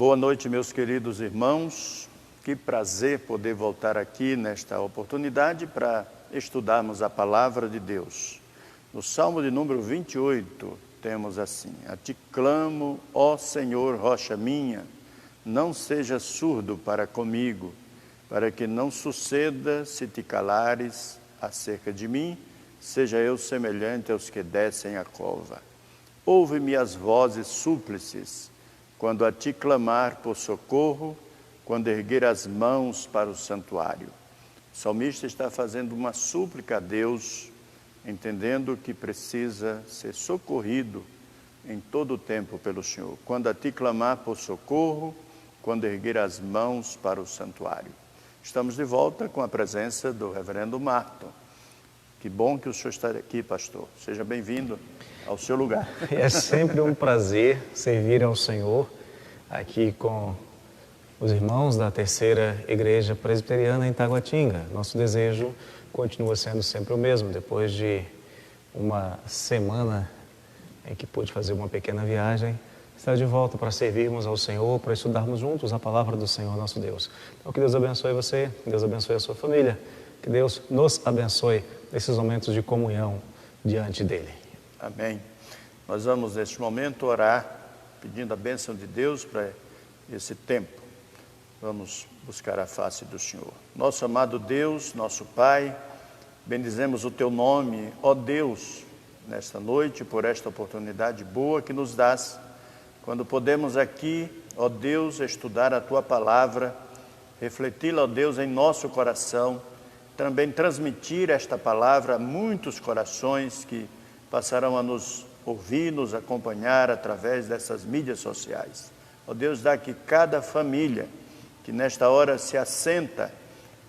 Boa noite, meus queridos irmãos. Que prazer poder voltar aqui nesta oportunidade para estudarmos a palavra de Deus. No Salmo de número 28, temos assim: A ti clamo, ó Senhor, rocha minha, não sejas surdo para comigo, para que não suceda, se te calares acerca de mim, seja eu semelhante aos que descem a cova. Ouve-me as vozes súplices, quando a ti clamar por socorro, quando erguer as mãos para o santuário. O salmista está fazendo uma súplica a Deus, entendendo que precisa ser socorrido em todo o tempo pelo Senhor. Quando a ti clamar por socorro, quando erguer as mãos para o santuário. Estamos de volta com a presença do reverendo Marton. Que bom que o senhor está aqui, pastor. Seja bem-vindo ao seu lugar. É sempre um prazer servir ao Senhor aqui com os irmãos da Terceira Igreja Presbiteriana em Taguatinga. Nosso desejo continua sendo sempre o mesmo. Depois de uma semana em que pude fazer uma pequena viagem, estar de volta para servirmos ao Senhor, para estudarmos juntos a palavra do Senhor nosso Deus. Então, que Deus abençoe você, que Deus abençoe a sua família, que Deus nos abençoe nesses momentos de comunhão diante dEle. Amém. Nós vamos, neste momento, orar, pedindo a bênção de Deus para esse tempo. Vamos buscar a face do Senhor. Nosso amado Deus, nosso Pai, bendizemos o Teu nome, ó Deus, nesta noite, por esta oportunidade boa que nos dás, quando podemos aqui, ó Deus, estudar a Tua palavra, refleti-la, ó Deus, em nosso coração, também transmitir esta palavra a muitos corações que passarão a nos ouvir, nos acompanhar através dessas mídias sociais. Ó Deus, dá que cada família que nesta hora se assenta,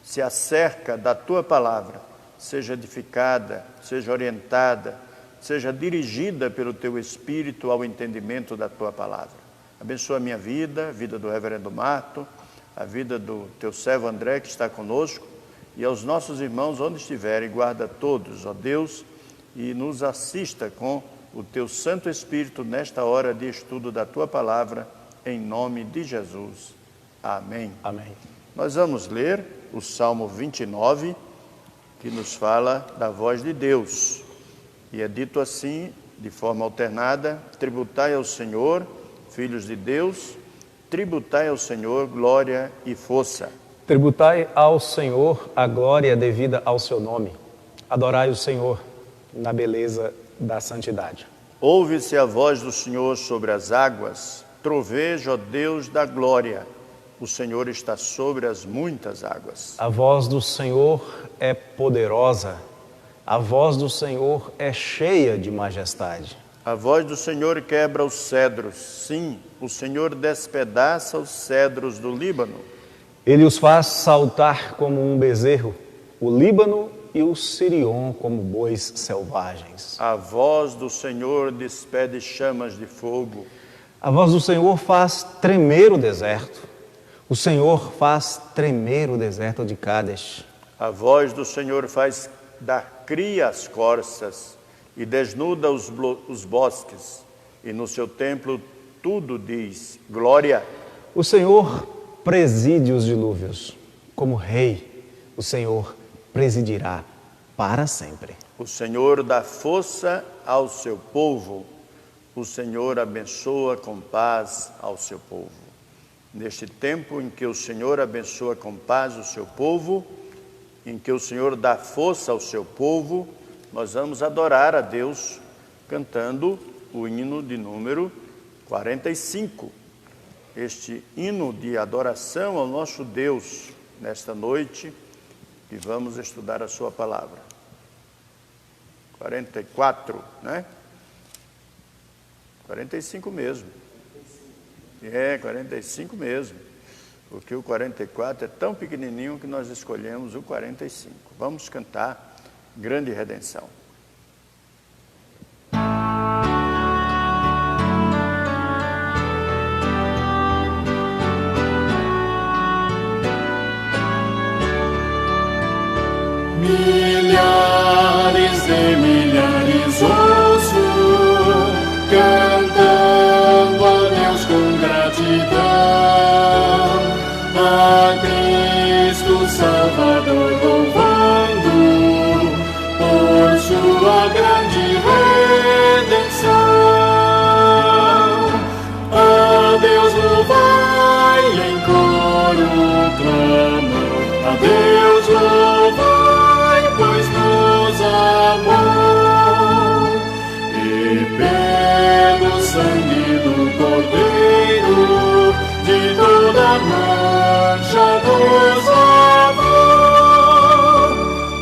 se acerca da Tua palavra, seja edificada, seja orientada, seja dirigida pelo Teu Espírito ao entendimento da Tua palavra. Abençoa a minha vida, a vida do reverendo Marton, a vida do Teu servo André, que está conosco, e aos nossos irmãos onde estiverem, guarda todos, ó Deus, e nos assista com o Teu Santo Espírito nesta hora de estudo da Tua palavra, em nome de Jesus. Amém. Amém. Nós vamos ler o Salmo 29, que nos fala da voz de Deus. E é dito assim, de forma alternada: tributai ao Senhor, filhos de Deus, tributai ao Senhor glória e força. Tributai ao Senhor a glória devida ao seu nome. Adorai o Senhor na beleza da santidade. Ouve-se a voz do Senhor sobre as águas, troveja, ó Deus da glória. O Senhor está sobre as muitas águas. A voz do Senhor é poderosa. A voz do Senhor é cheia de majestade. A voz do Senhor quebra os cedros. Sim, o Senhor despedaça os cedros do Líbano. Ele os faz saltar como um bezerro, o Líbano e o Sirion como bois selvagens. A voz do Senhor despede chamas de fogo. A voz do Senhor faz tremer o deserto. O Senhor faz tremer o deserto de Cádiz. A voz do Senhor faz dar cria às corças e desnuda os bosques. E no seu templo tudo diz glória. O Senhor preside os dilúvios. Como rei, o Senhor presidirá para sempre. O Senhor dá força ao seu povo. O Senhor abençoa com paz ao seu povo. Neste tempo em que o Senhor abençoa com paz o seu povo, em que o Senhor dá força ao seu povo, nós vamos adorar a Deus cantando o hino de número 45. Este hino de adoração ao nosso Deus nesta noite, e vamos estudar a sua palavra. 44, né? 45 mesmo. É, 45 mesmo. Porque o 44 é tão pequenininho que nós escolhemos o 45. Vamos cantar Grande Redenção. Milhares e milhares ouço cantando a Deus com gratidão. nos levou.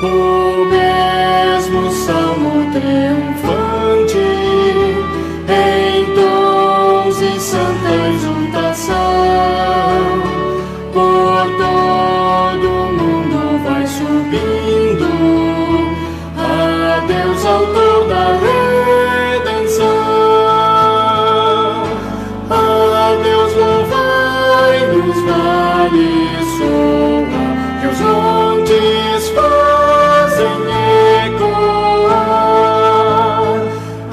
O mesmo salmo triunfante em tons e santa exultação por todo o mundo vai subindo a Deus, autor da redenção. A Deus louvai nos vales soa, que os montes fazem ecoar.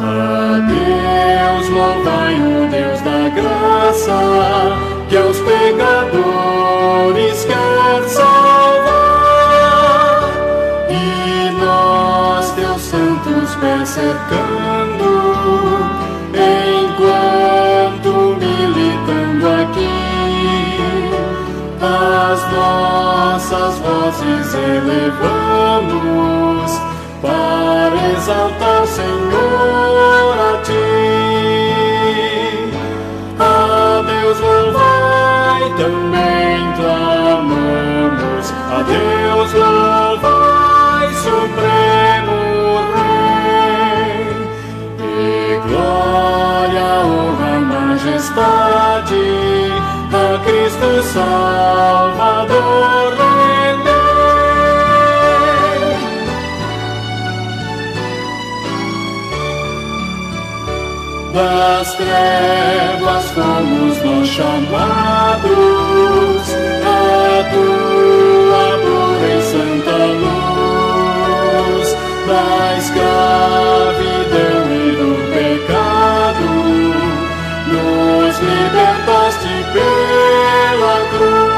A Deus louvai o Deus da graça, que aos pecadores quer salvar. E nós, teus santos, percercando, enquanto militando aqui, as nossas vozes elevamos para exaltar, Senhor, a ti. A Deus louvai, também clamamos. A Deus louvai, supremo Rei. E glória, honra, majestade a Cristo Salvador rendei. Das trevas fomos nós chamados à tua pura e santa luz, da escravidão e do pecado nos libertaste pela cruz.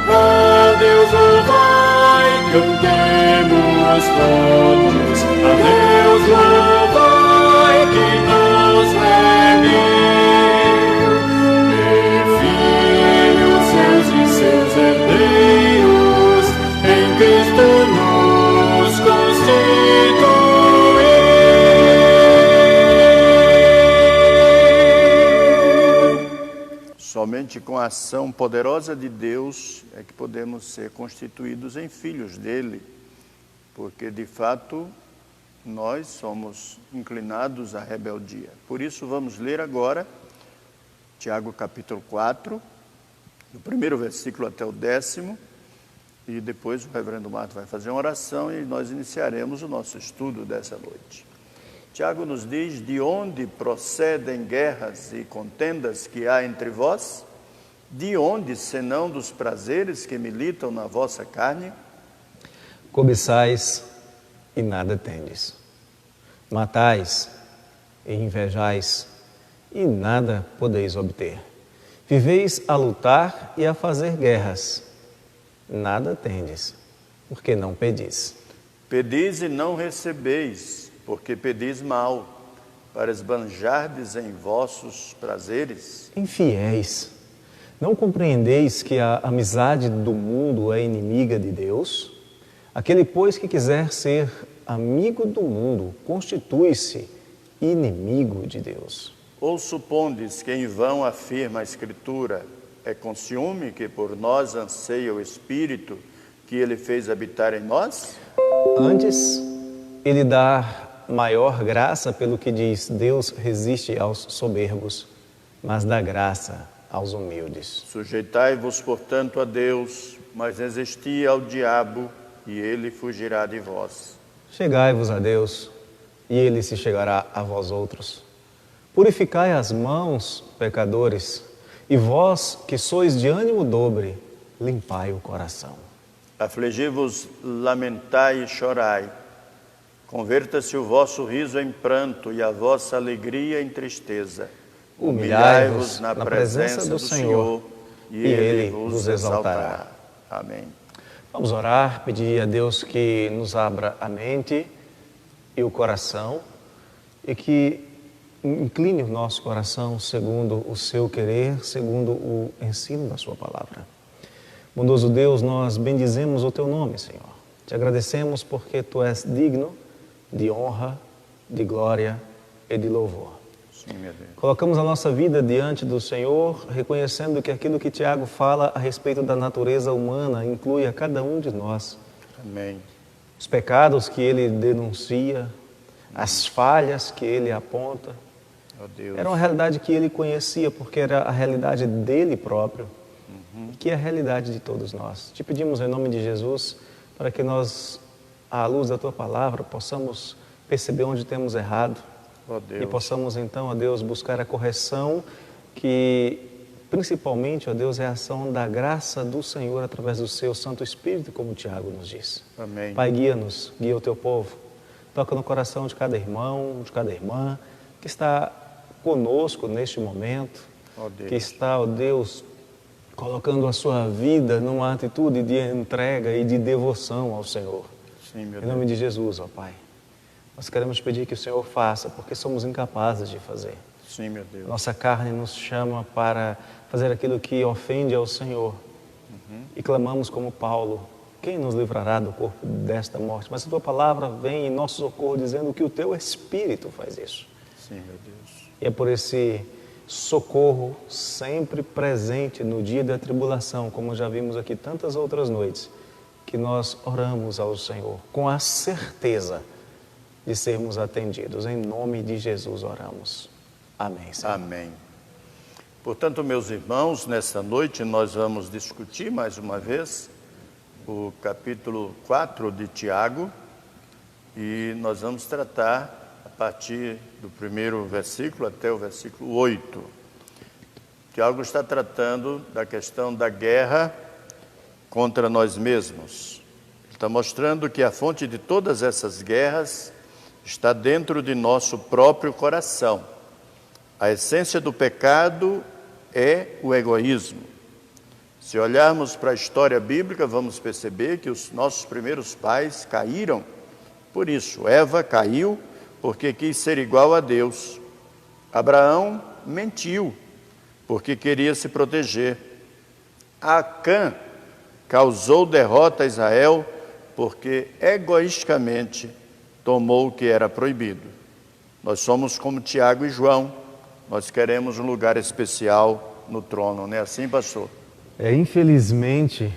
A Deus louvai, cantemos todos. A Deus louvai, que nos remiu, e filhos seus e seus herdeiros, em Cristo nos constituiu. Somente com a ação poderosa de Deus é que podemos ser constituídos em filhos dele, porque de fato nós somos inclinados à rebeldia. Por isso vamos ler agora Tiago capítulo 4, do primeiro versículo até o 10º, e depois o reverendo Marto vai fazer uma oração e nós iniciaremos o nosso estudo dessa noite. Tiago nos diz: de onde procedem guerras e contendas que há entre vós? De onde, senão dos prazeres que militam na vossa carne? Cobiçais e nada tendes. Matais e invejais e nada podeis obter. Viveis a lutar e a fazer guerras. Nada tendes, porque não pedis. Pedis e não recebeis, porque pedis mal, para esbanjardes em vossos prazeres. Infiéis, não compreendeis que a amizade do mundo é inimiga de Deus? Aquele, pois, que quiser ser amigo do mundo, constitui-se inimigo de Deus. Ou supondes que em vão afirma a Escritura: é com ciúme que por nós anseia o Espírito que ele fez habitar em nós? Antes, ele dá maior graça, pelo que diz: Deus resiste aos soberbos, mas dá graça aos humildes. Sujeitai-vos, portanto, a Deus, mas resisti ao diabo, e ele fugirá de vós. Chegai-vos a Deus, e ele se chegará a vós outros. Purificai as mãos, pecadores, e vós, que sois de ânimo dobre, limpai o coração. Afligi-vos, lamentai e chorai. Converta-se o vosso riso em pranto e a vossa alegria em tristeza. Humilhai-vos na presença do Senhor, e ele vos exaltará. Amém. Vamos orar, pedir a Deus que nos abra a mente e o coração e que incline o nosso coração segundo o seu querer, segundo o ensino da sua palavra. Bondoso Deus, nós bendizemos o teu nome, Senhor. Te agradecemos porque tu és digno de honra, de glória e de louvor. Sim, meu Deus. Colocamos a nossa vida diante do Senhor, reconhecendo que aquilo que Tiago fala a respeito da natureza humana inclui a cada um de nós. Amém. Os pecados que ele denuncia, as falhas que ele aponta, Ó Deus. era uma realidade que ele conhecia, porque era a realidade dele próprio, que é a realidade de todos nós. Te pedimos em nome de Jesus, para que nós, à luz da Tua Palavra, possamos perceber onde temos errado, Ó Deus. e possamos então, ó Deus, buscar a correção que, principalmente, ó Deus, é a ação da graça do Senhor através do Seu Santo Espírito, como Tiago nos diz. Amém. Pai, guia-nos, guia o Teu povo. Toca no coração de cada irmão, de cada irmã que está conosco neste momento, Ó Deus. que está, ó Deus, colocando a sua vida numa atitude de entrega e de devoção ao Senhor. Sim, meu Em Deus. nome de Jesus, ó Pai. Nós queremos pedir que o Senhor faça, porque somos incapazes de fazer. Sim, meu Deus. Nossa carne nos chama para fazer aquilo que ofende ao Senhor. E clamamos como Paulo: quem nos livrará do corpo desta morte? Mas a Tua Palavra vem em nosso socorro dizendo que o Teu Espírito faz isso. Sim, meu Deus. E é por esse socorro sempre presente no dia da tribulação, como já vimos aqui tantas outras noites, que nós oramos ao Senhor com a certeza de sermos atendidos. Em nome de Jesus oramos. Amém, Senhor. Amém. Portanto, meus irmãos, nesta noite nós vamos discutir mais uma vez o capítulo 4 de Tiago e nós vamos tratar a partir do primeiro versículo até o versículo 8. Tiago está tratando da questão da guerra contra nós mesmos. Ele está mostrando que a fonte de todas essas guerras está dentro de nosso próprio coração. A essência do pecado é o egoísmo. Se olharmos para a história bíblica, vamos perceber que os nossos primeiros pais caíram por isso. Eva caiu porque quis ser igual a Deus. Abraão mentiu porque queria se proteger. Acã causou derrota a Israel porque egoisticamente tomou o que era proibido. Nós somos como Tiago e João. Nós queremos um lugar especial no trono, não é assim, pastor? Infelizmente,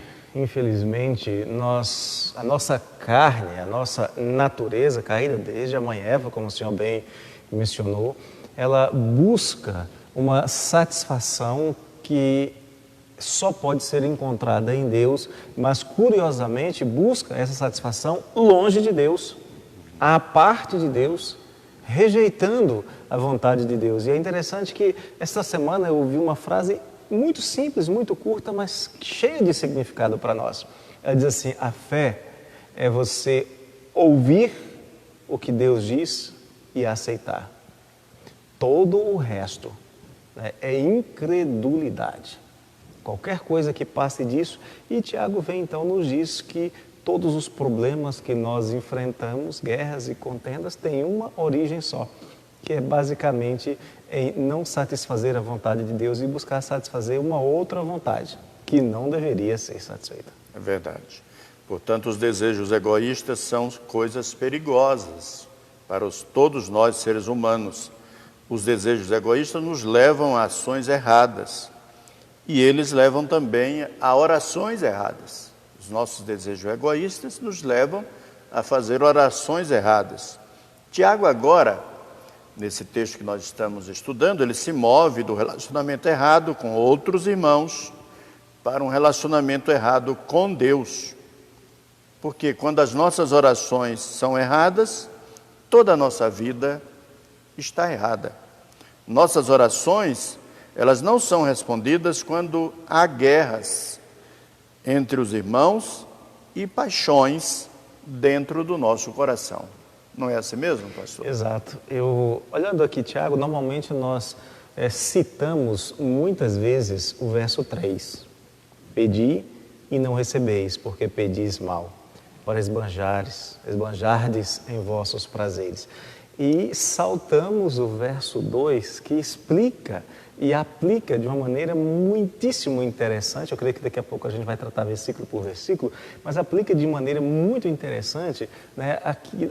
a nossa carne, a nossa natureza caída desde a mãe Eva, como o senhor bem mencionou, ela busca uma satisfação que só pode ser encontrada em Deus, mas curiosamente busca essa satisfação longe de Deus, à parte de Deus, rejeitando a vontade de Deus. E é interessante que esta semana eu ouvi uma frase muito simples, muito curta, mas cheia de significado para nós. Ela diz assim: a fé é você ouvir o que Deus diz e aceitar. Todo o resto, né, é incredulidade. Qualquer coisa que passe disso. E Tiago vem então nos diz que todos os problemas que nós enfrentamos, guerras e contendas, têm uma origem só, que é basicamente em não satisfazer a vontade de Deus e buscar satisfazer uma outra vontade, que não deveria ser satisfeita. É verdade. Portanto, os desejos egoístas são coisas perigosas para todos nós, seres humanos. Os desejos egoístas nos levam a ações erradas e eles levam também a orações erradas. Os nossos desejos egoístas nos levam a fazer orações erradas. Tiago agora, nesse texto que nós estamos estudando, ele se move do relacionamento errado com outros irmãos para um relacionamento errado com Deus. Porque quando as nossas orações são erradas, toda a nossa vida está errada. Nossas orações, elas não são respondidas quando há guerras entre os irmãos e paixões dentro do nosso coração. Não é assim mesmo, pastor? Exato. Olhando aqui, Tiago, normalmente nós citamos muitas vezes o verso 3. Pedi e não recebeis, porque pedis mal, para esbanjardes em vossos prazeres. E saltamos o verso 2, que explica e aplica de uma maneira muitíssimo interessante. Eu creio que daqui a pouco a gente vai tratar versículo por versículo, mas aplica de maneira muito interessante, né,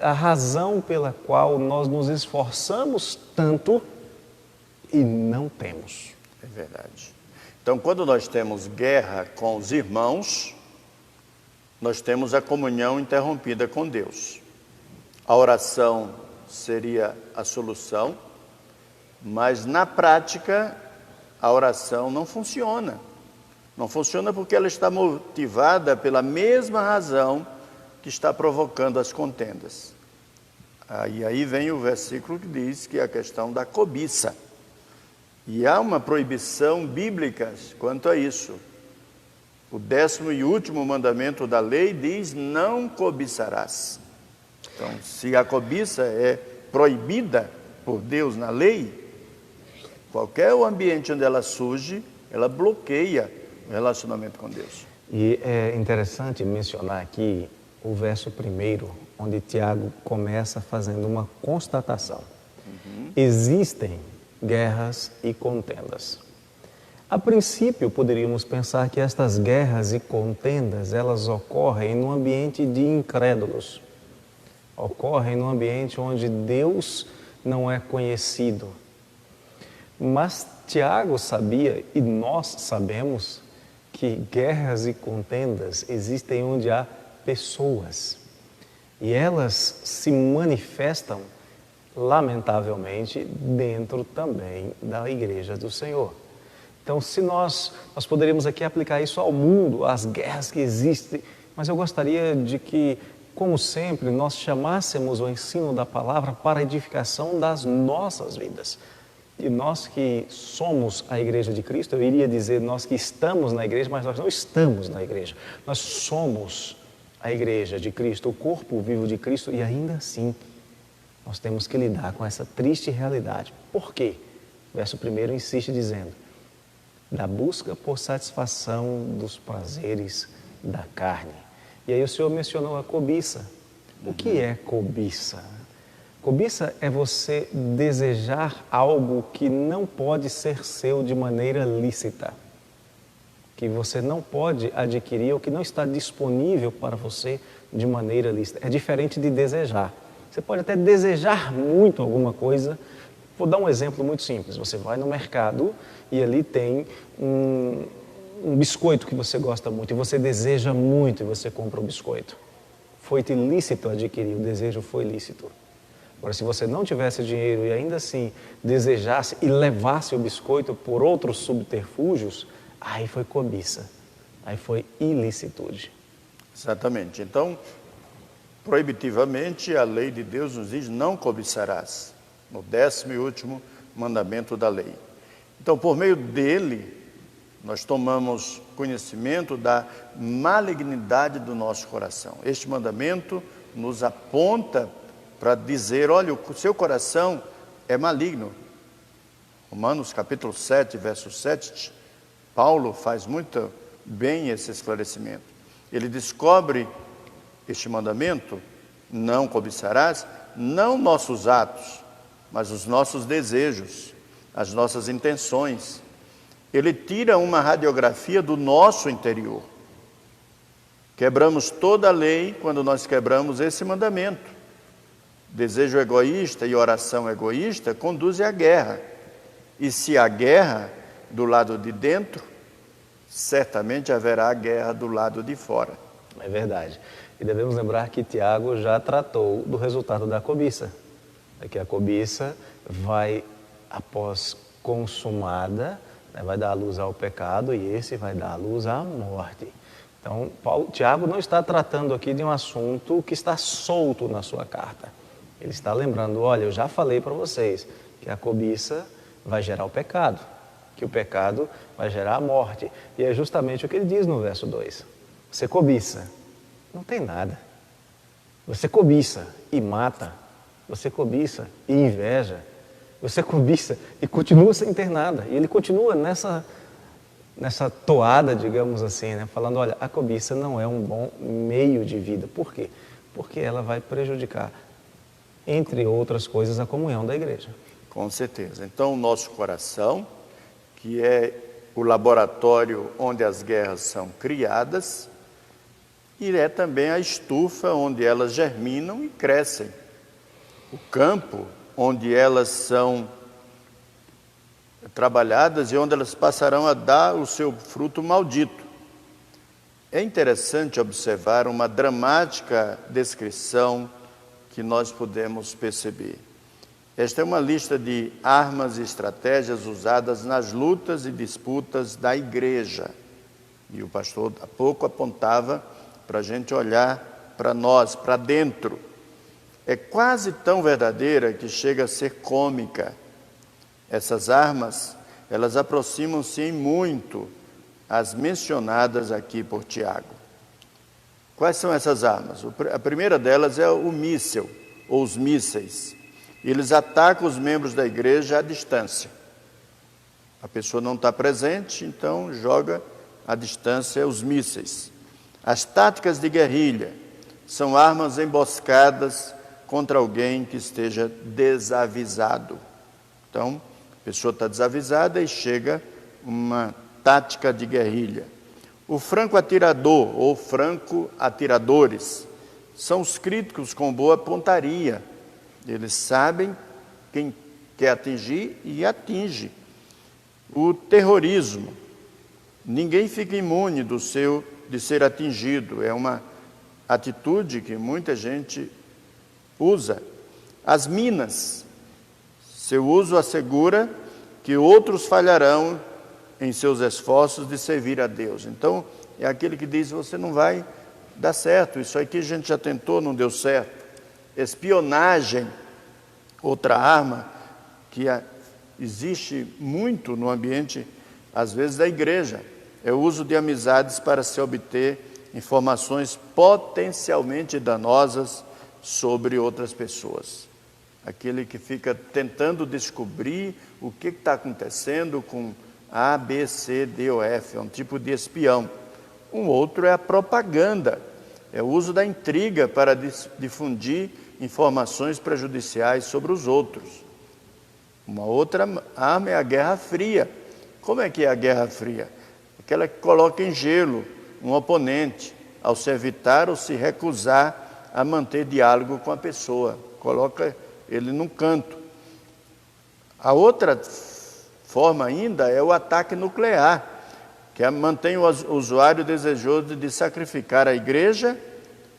a razão pela qual nós nos esforçamos tanto e não temos. É verdade. Então, quando nós temos guerra com os irmãos, nós temos a comunhão interrompida com Deus. A oração seria a solução, mas na prática a oração não funciona. Não funciona porque ela está motivada pela mesma razão que está provocando as contendas. Aí vem o versículo que diz que é a questão da cobiça. E há uma proibição bíblica quanto a isso. O 10º e último mandamento da lei diz: não cobiçarás. Então, se a cobiça é proibida por Deus na lei, qualquer ambiente onde ela surge, ela bloqueia o relacionamento com Deus. E é interessante mencionar aqui o verso 1, onde Tiago começa fazendo uma constatação. Existem guerras e contendas. A princípio, poderíamos pensar que estas guerras e contendas, elas ocorrem num ambiente de incrédulos. Ocorrem num ambiente onde Deus não é conhecido. Mas Tiago sabia, e nós sabemos, que guerras e contendas existem onde há pessoas. E elas se manifestam, lamentavelmente, dentro também da Igreja do Senhor. Então, se nós poderíamos aqui aplicar isso ao mundo, às guerras que existem, mas eu gostaria de que, como sempre, nós chamássemos o ensino da palavra para a edificação das nossas vidas. E nós que somos a Igreja de Cristo, eu iria dizer nós que estamos na igreja, mas nós não estamos na igreja. Nós somos a Igreja de Cristo, o corpo vivo de Cristo, e ainda assim nós temos que lidar com essa triste realidade. Por quê? O verso 1 insiste dizendo: da busca por satisfação dos prazeres da carne. E aí o Senhor mencionou a cobiça. O que é cobiça? Cobiça é você desejar algo que não pode ser seu de maneira lícita, que você não pode adquirir ou que não está disponível para você de maneira lícita. É diferente de desejar. Você pode até desejar muito alguma coisa. Vou dar um exemplo muito simples. Você vai no mercado e ali tem um biscoito que você gosta muito e você deseja muito e você compra o biscoito. Foi-te lícito adquirir, o desejo foi lícito. Agora, se você não tivesse dinheiro e ainda assim desejasse e levasse o biscoito por outros subterfúgios, aí foi cobiça, aí foi ilicitude. Exatamente. Então, proibitivamente, a lei de Deus nos diz: não cobiçarás, no 10º e último mandamento da lei. Então, por meio dele, nós tomamos conhecimento da malignidade do nosso coração. Este mandamento nos aponta para dizer: olha, o seu coração é maligno. Romanos capítulo 7, verso 7, Paulo faz muito bem esse esclarecimento. Ele descobre este mandamento: não cobiçarás, não nossos atos, mas os nossos desejos, as nossas intenções. Ele tira uma radiografia do nosso interior. Quebramos toda a lei quando nós quebramos esse mandamento. Desejo egoísta e oração egoísta conduzem à guerra. E se há guerra do lado de dentro, certamente haverá guerra do lado de fora. É verdade. E devemos lembrar que Tiago já tratou do resultado da cobiça. É que a cobiça vai, após consumada, vai dar à luz ao pecado, e esse vai dar à luz à morte. Então, Tiago não está tratando aqui de um assunto que está solto na sua carta. Ele está lembrando: olha, eu já falei para vocês que a cobiça vai gerar o pecado, que o pecado vai gerar a morte. E é justamente o que ele diz no verso 2. Você cobiça, não tem nada. Você cobiça e mata. Você cobiça e inveja. Você cobiça e continua sem ter nada. E ele continua nessa toada, digamos assim, né? Falando: olha, a cobiça não é um bom meio de vida. Por quê? Porque ela vai prejudicar, entre outras coisas, a comunhão da igreja. Com certeza. Então, o nosso coração, que é o laboratório onde as guerras são criadas, e é também a estufa onde elas germinam e crescem. O campo onde elas são trabalhadas e onde elas passarão a dar o seu fruto maldito. É interessante observar uma dramática descrição que nós podemos perceber. Esta é uma lista de armas e estratégias usadas nas lutas e disputas da igreja. E o pastor há pouco apontava para a gente olhar para nós, para dentro. É quase tão verdadeira que chega a ser cômica. Essas armas, elas aproximam-se em muito as mencionadas aqui por Tiago. Quais são essas armas? A primeira delas é o míssil, ou os mísseis. Eles atacam os membros da igreja à distância. A pessoa não está presente, então joga à distância os mísseis. As táticas de guerrilha são armas emboscadas contra alguém que esteja desavisado. Então, a pessoa está desavisada e chega uma tática de guerrilha. O franco-atirador ou franco-atiradores são os críticos com boa pontaria. Eles sabem quem quer atingir e atinge. O terrorismo. Ninguém fica imune de ser atingido. É uma atitude que muita gente usa. As minas. Seu uso assegura que outros falharão em seus esforços de servir a Deus. Então, é aquele que diz, você não vai dar certo, isso aqui a gente já tentou, não deu certo. Espionagem, outra arma que existe muito no ambiente, às vezes, da igreja, é o uso de amizades para se obter informações potencialmente danosas sobre outras pessoas. Aquele que fica tentando descobrir o que está acontecendo com A, B, C, D ou F, é um tipo de espião. Um outro é a propaganda, é o uso da intriga para difundir informações prejudiciais sobre os outros. Uma outra arma é a Guerra Fria. Como é que é a Guerra Fria? Aquela que coloca em gelo um oponente, ao se evitar ou se recusar a manter diálogo com a pessoa, coloca ele num canto. A outra forma ainda é o ataque nuclear, que mantém o usuário desejoso de sacrificar a igreja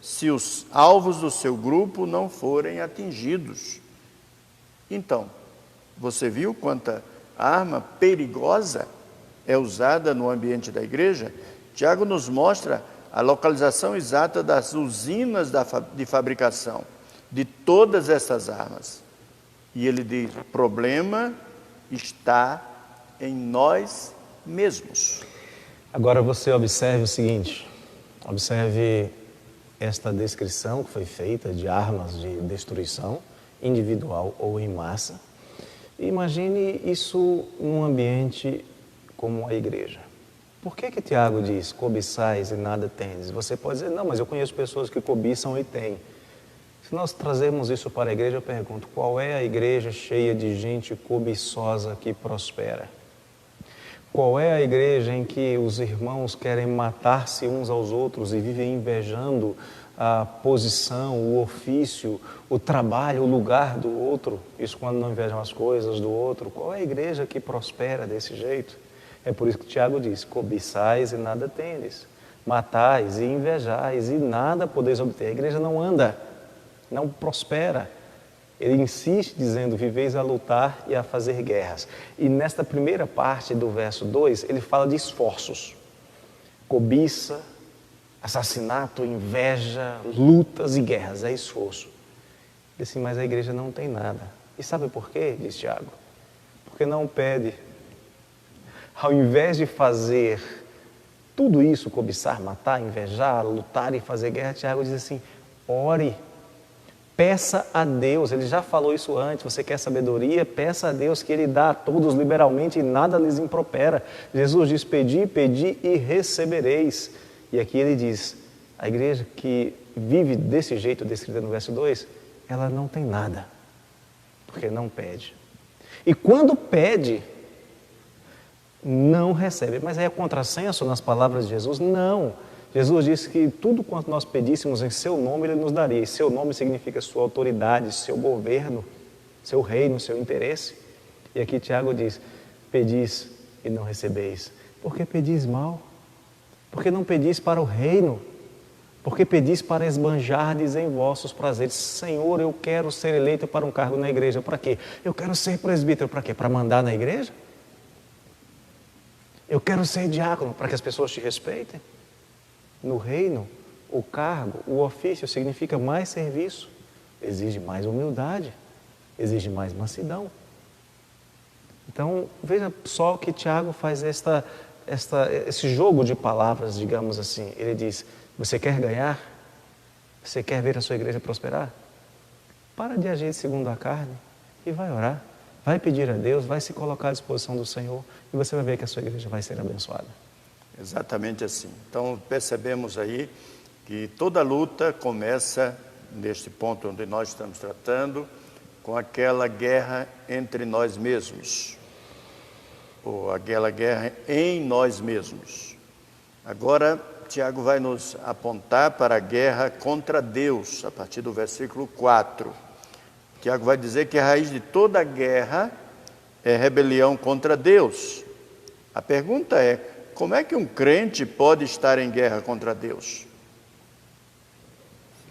se os alvos do seu grupo não forem atingidos. Então, você viu quanta arma perigosa é usada no ambiente da igreja? Tiago nos mostra a localização exata das usinas de fabricação de todas essas armas. E ele diz, o problema está em nós mesmos. Agora você observe o seguinte, observe esta descrição que foi feita de armas de destruição, individual ou em massa. Imagine isso num ambiente como a igreja. Por que Tiago diz, cobiçais e nada tendes? Você pode dizer, não, mas eu conheço pessoas que cobiçam e têm. Se nós trazemos isso para a igreja, eu pergunto, qual é a igreja cheia de gente cobiçosa que prospera? Qual é a igreja em que os irmãos querem matar-se uns aos outros e vivem invejando a posição, o ofício, o trabalho, o lugar do outro? Isso quando não invejam as coisas do outro. Qual é a igreja que prospera desse jeito? É por isso que Tiago diz, cobiçais e nada tendes, matais e invejais e nada podeis obter. A igreja não anda, não prospera. Ele insiste dizendo, viveis a lutar e a fazer guerras. E nesta primeira parte do verso 2, ele fala de esforços. Cobiça, assassinato, inveja, lutas e guerras, é esforço. Ele diz assim, mas a igreja não tem nada. E sabe por quê? Diz Tiago. Porque não pede. Ao invés de fazer tudo isso, cobiçar, matar, invejar, lutar e fazer guerra, Tiago diz assim, ore. Peça a Deus, ele já falou isso antes, você quer sabedoria? Peça a Deus que Ele dá a todos liberalmente e nada lhes impropera. Jesus diz, pedi, pedi e recebereis. E aqui ele diz, a igreja que vive desse jeito descrita no verso 2, ela não tem nada, porque não pede. E quando pede, não recebe. Mas é contrassenso nas palavras de Jesus? Não. Jesus disse que tudo quanto nós pedíssemos em seu nome, Ele nos daria. E seu nome significa sua autoridade, seu governo, seu reino, seu interesse. E aqui Tiago diz, pedis e não recebeis? Porque pedis mal. Porque não pedis para o reino. Porque pedis para esbanjardes em vossos prazeres. Senhor, eu quero ser eleito para um cargo na igreja. Para quê? Eu quero ser presbítero. Para quê? Para mandar na igreja? Eu quero ser diácono para que as pessoas te respeitem. No reino, o cargo, o ofício significa mais serviço. Exige mais humildade. Exige mais mansidão. Então, veja só que Tiago faz esse jogo de palavras, digamos assim. Ele diz: você quer ganhar? Você quer ver a sua igreja prosperar? Para de agir segundo a carne e vai orar. Vai pedir a Deus, vai se colocar à disposição do Senhor e você vai ver que a sua igreja vai ser abençoada. Exatamente assim. Então, percebemos aí que toda luta começa neste ponto onde nós estamos tratando, com aquela guerra entre nós mesmos, ou aquela guerra em nós mesmos. Agora, Tiago vai nos apontar para a guerra contra Deus, a partir do versículo 4. Tiago vai dizer que a raiz de toda guerra é rebelião contra Deus. A pergunta é: como é que um crente pode estar em guerra contra Deus?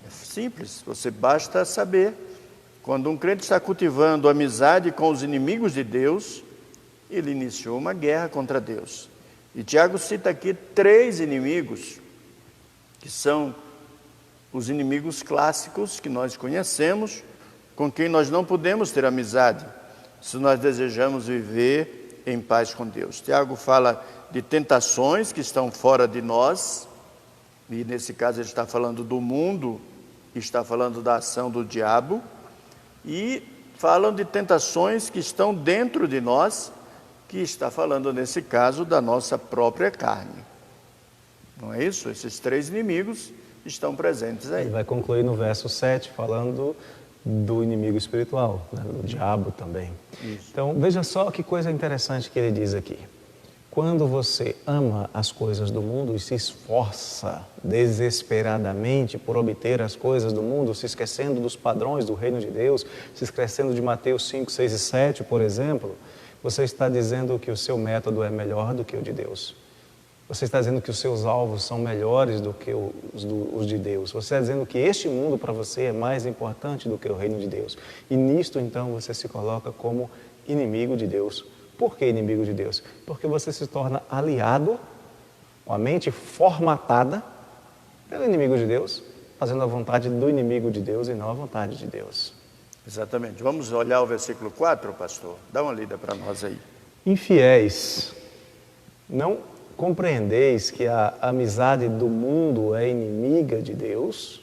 É simples, você basta saber. Quando um crente está cultivando amizade com os inimigos de Deus, ele iniciou uma guerra contra Deus. E Tiago cita aqui 3 inimigos, que são os inimigos clássicos que nós conhecemos, com quem nós não podemos ter amizade, se nós desejamos viver em paz com Deus. Tiago fala de tentações que estão fora de nós, e nesse caso ele está falando do mundo, está falando da ação do diabo, e falam de tentações que estão dentro de nós, que está falando nesse caso da nossa própria carne. Não é isso? Esses 3 inimigos estão presentes aí. Ele vai concluir no verso 7 falando do inimigo espiritual, né? Do diabo também. Isso. Então veja só que coisa interessante que ele diz aqui. Quando você ama as coisas do mundo e se esforça desesperadamente por obter as coisas do mundo, se esquecendo dos padrões do reino de Deus, se esquecendo de Mateus 5, 6 e 7, por exemplo, você está dizendo que o seu método é melhor do que o de Deus. Você está dizendo que os seus alvos são melhores do que os de Deus. Você está dizendo que este mundo para você é mais importante do que o reino de Deus. E nisto, então, você se coloca como inimigo de Deus. Por que inimigo de Deus? Porque você se torna aliado, com a mente formatada pelo inimigo de Deus, fazendo a vontade do inimigo de Deus e não a vontade de Deus. Exatamente. Vamos olhar o versículo 4, pastor? Dá uma lida para nós aí. Infiéis, não compreendeis que a amizade do mundo é inimiga de Deus?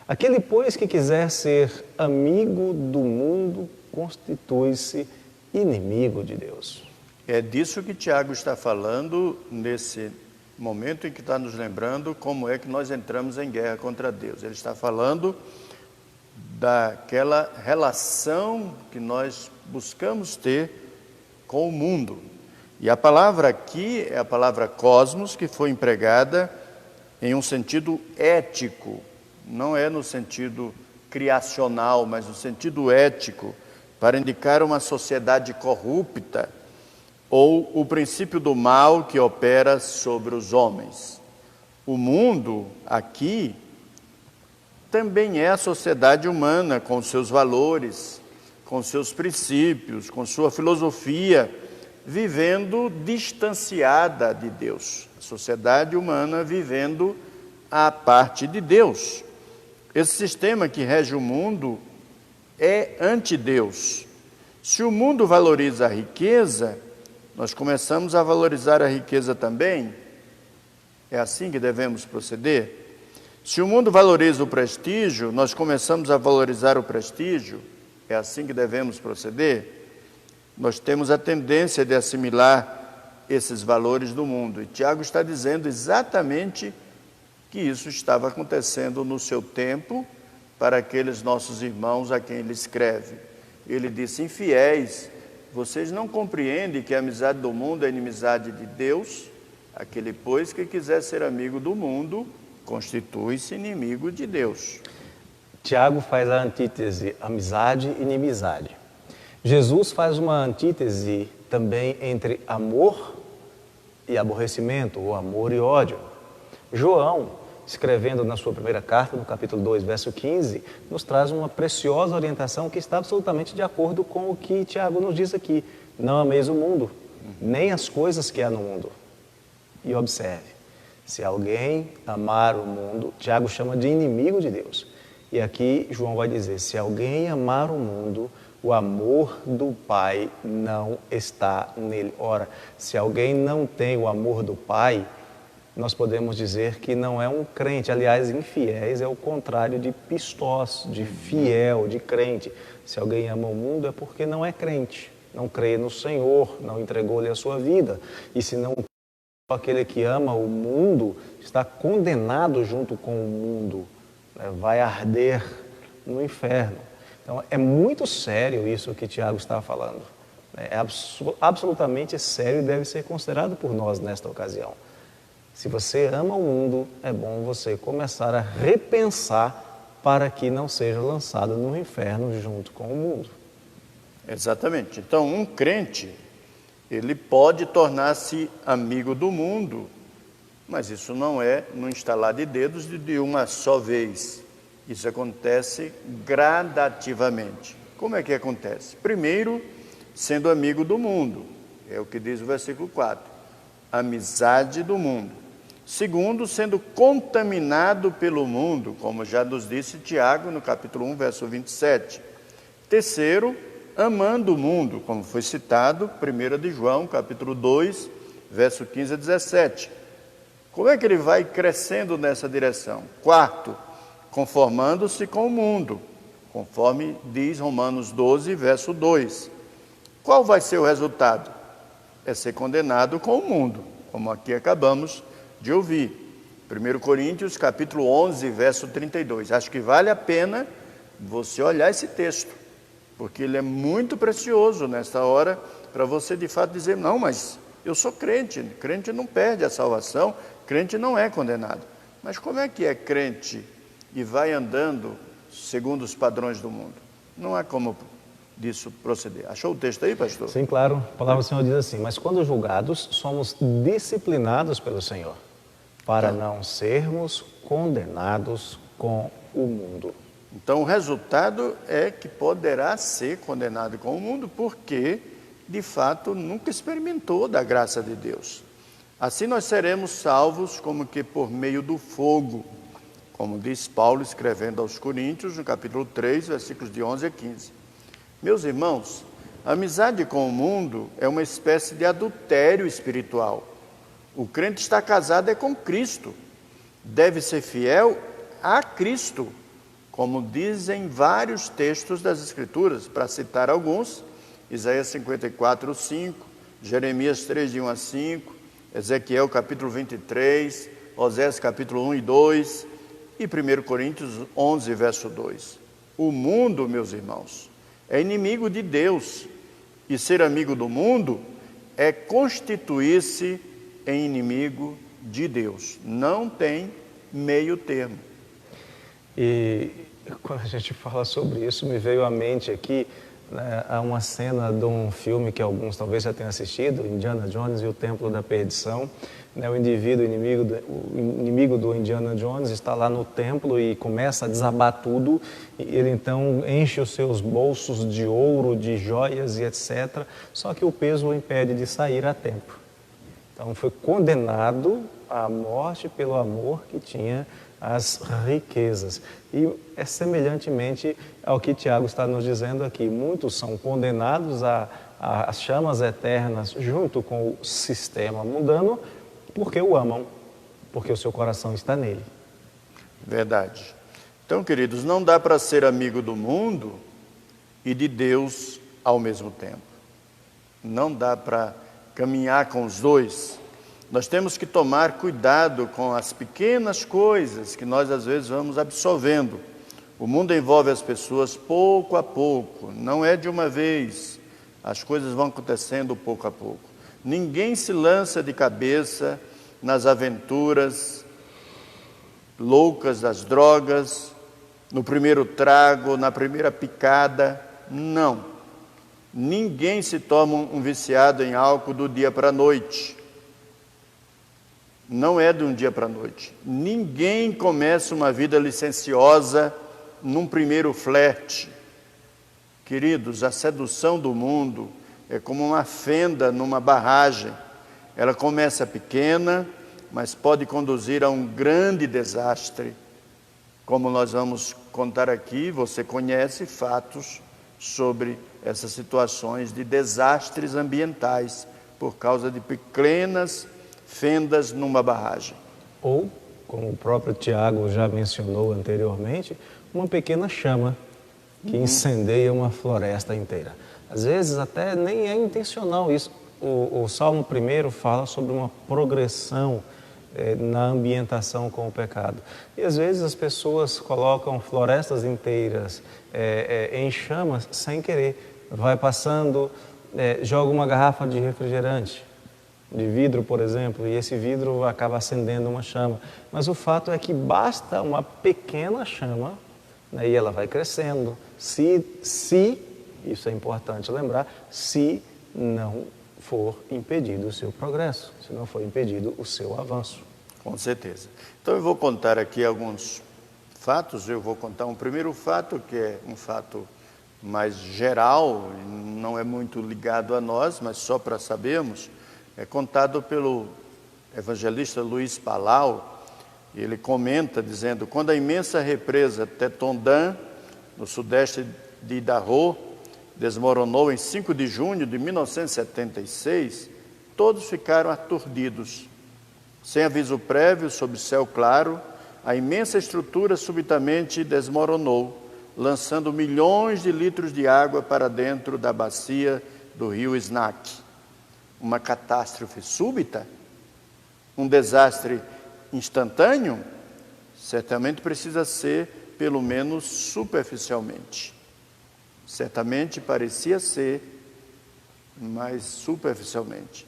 Aquele, pois, que quiser ser amigo do mundo, constitui-se inimigo de Deus. É disso que Tiago está falando nesse momento em que está nos lembrando como é que nós entramos em guerra contra Deus. Ele está falando daquela relação que nós buscamos ter com o mundo. E a palavra aqui é a palavra cosmos, que foi empregada em um sentido ético, não é no sentido criacional, mas no sentido ético, para indicar uma sociedade corrupta ou o princípio do mal que opera sobre os homens. O mundo aqui também é a sociedade humana, com seus valores, com seus princípios, com sua filosofia, vivendo distanciada de Deus. A sociedade humana vivendo à parte de Deus. Esse sistema que rege o mundo é anti-Deus. Se o mundo valoriza a riqueza, nós começamos a valorizar a riqueza também. É assim que devemos proceder? Se o mundo valoriza o prestígio, nós começamos a valorizar o prestígio. É assim que devemos proceder? Nós temos a tendência de assimilar esses valores do mundo. E Tiago está dizendo exatamente que isso estava acontecendo no seu tempo para aqueles nossos irmãos a quem ele escreve. Ele disse: infiéis, vocês não compreendem que a amizade do mundo é inimizade de Deus? Aquele, pois, que quiser ser amigo do mundo, constitui-se inimigo de Deus. Tiago faz a antítese, amizade e inimizade. Jesus faz uma antítese também entre amor e aborrecimento, ou amor e ódio. João, escrevendo na sua primeira carta, no capítulo 2, verso 15, nos traz uma preciosa orientação que está absolutamente de acordo com o que Tiago nos diz aqui. Não ameis o mundo, nem as coisas que há no mundo. E observe, se alguém amar o mundo, Tiago chama de inimigo de Deus. E aqui João vai dizer, se alguém amar o mundo, o amor do Pai não está nele. Ora, se alguém não tem o amor do Pai, nós podemos dizer que não é um crente. Aliás, infiéis é o contrário de pistós, de fiel, de crente. Se alguém ama o mundo é porque não é crente, não crê no Senhor, não entregou-lhe a sua vida. E se não, aquele que ama o mundo está condenado junto com o mundo, né? Vai arder no inferno. Então, é muito sério isso que Tiago está falando. É absolutamente sério e deve ser considerado por nós nesta ocasião. Se você ama o mundo, é bom você começar a repensar para que não seja lançado no inferno junto com o mundo. Exatamente. Então, um crente, ele pode tornar-se amigo do mundo, mas isso não é no instalar de dedos de uma só vez. Isso acontece gradativamente. Como é que acontece? Primeiro, sendo amigo do mundo, é o que diz o versículo 4, amizade do mundo. Segundo, sendo contaminado pelo mundo, como já nos disse Tiago no capítulo 1, verso 27. Terceiro, amando o mundo, como foi citado, 1 de João, capítulo 2, verso 15 a 17. Como é que ele vai crescendo nessa direção? Quarto, conformando-se com o mundo, conforme diz Romanos 12, verso 2. Qual vai ser o resultado? É ser condenado com o mundo, como aqui acabamos de ouvir. 1 Coríntios, capítulo 11, verso 32. Acho que vale a pena você olhar esse texto, porque ele é muito precioso nesta hora, para você de fato dizer, não, mas eu sou crente, crente não perde a salvação, crente não é condenado. Mas como é que é crente e vai andando segundo os padrões do mundo? Não há como disso proceder. Achou o texto aí, pastor? Sim, claro. A palavra do Senhor diz assim, mas quando julgados, somos disciplinados pelo Senhor, para não sermos condenados com o mundo. Então, o resultado é que poderá ser condenado com o mundo, porque, de fato, nunca experimentou da graça de Deus. Assim nós seremos salvos como que por meio do fogo, como diz Paulo escrevendo aos Coríntios, no capítulo 3, versículos de 11 a 15. Meus irmãos, a amizade com o mundo é uma espécie de adultério espiritual. O crente está casado com Cristo, deve ser fiel a Cristo, como dizem vários textos das Escrituras, para citar alguns, Isaías 54, 5, Jeremias 3, de 1 a 5, Ezequiel capítulo 23, Osés capítulo 1 e 2, e 1 Coríntios 11, verso 2. O mundo, meus irmãos, é inimigo de Deus, e ser amigo do mundo é constituir-se em inimigo de Deus. Não tem meio termo. E quando a gente fala sobre isso, me veio à mente aqui, né, há uma cena de um filme que alguns talvez já tenham assistido, Indiana Jones e o Templo da Perdição. Né, o inimigo do Indiana Jones está lá no templo e começa a desabar tudo. E ele então enche os seus bolsos de ouro, de joias e etc. Só que o peso o impede de sair a tempo. Então foi condenado à morte pelo amor que tinha às riquezas. E é semelhantemente ao que Tiago está nos dizendo aqui. Muitos são condenados às chamas eternas junto com o sistema mundano, porque o amam, porque o seu coração está nele. Verdade. Então, queridos, não dá para ser amigo do mundo e de Deus ao mesmo tempo. Não dá para caminhar com os dois. Nós temos que tomar cuidado com as pequenas coisas que nós às vezes vamos absorvendo. O mundo envolve as pessoas pouco a pouco, não é de uma vez. As coisas vão acontecendo pouco a pouco. Ninguém se lança de cabeça nas aventuras loucas das drogas, no primeiro trago, na primeira picada. Não. Ninguém se torna um viciado em álcool do dia para a noite. Não é de um dia para a noite. Ninguém começa uma vida licenciosa num primeiro flerte. Queridos, a sedução do mundo é como uma fenda numa barragem. Ela começa pequena, mas pode conduzir a um grande desastre. Como nós vamos contar aqui, você conhece fatos sobre essas situações de desastres ambientais por causa de pequenas fendas numa barragem. Ou, como o próprio Tiago já mencionou anteriormente, uma pequena chama que incendeia uma floresta inteira. Às vezes até nem é intencional isso. O Salmo 1 fala sobre uma progressão na ambientação com o pecado. E às vezes as pessoas colocam florestas inteiras em chamas sem querer. Vai passando, joga uma garrafa de refrigerante, de vidro, por exemplo, e esse vidro acaba acendendo uma chama. Mas o fato é que basta uma pequena chama, né, e ela vai crescendo. Se, isso é importante lembrar, se não for impedido o seu progresso, se não for impedido o seu avanço. Com certeza. Então eu vou contar aqui alguns fatos. Eu vou contar um primeiro fato, que é um fato mais geral, não é muito ligado a nós, mas só para sabermos. É contado pelo evangelista Luiz Palau. Ele comenta dizendo: quando a imensa represa Tetondã, no sudeste de Idaho, desmoronou em 5 de junho de 1976, todos ficaram aturdidos. Sem aviso prévio, sob céu claro, a imensa estrutura subitamente desmoronou, lançando milhões de litros de água para dentro da bacia do rio Snake. Uma catástrofe súbita? Um desastre instantâneo? Certamente precisa ser, pelo menos superficialmente. Certamente parecia ser, mas superficialmente.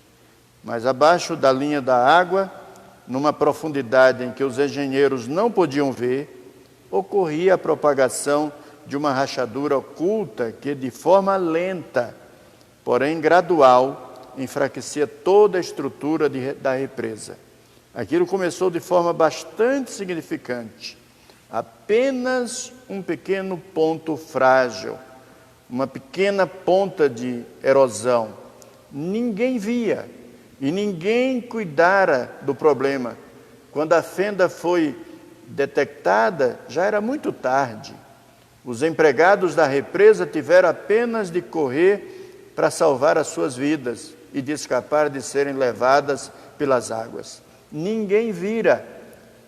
Mas abaixo da linha da água, numa profundidade em que os engenheiros não podiam ver, ocorria a propagação de uma rachadura oculta que, de forma lenta, porém gradual, enfraquecia toda a estrutura da represa. Aquilo começou de forma bastante significante. Apenas um pequeno ponto frágil, uma pequena ponta de erosão. Ninguém via e ninguém cuidara do problema. Quando a fenda foi detectada, já era muito tarde. Os empregados da represa tiveram apenas de correr para salvar as suas vidas e de escapar de serem levadas pelas águas. Ninguém vira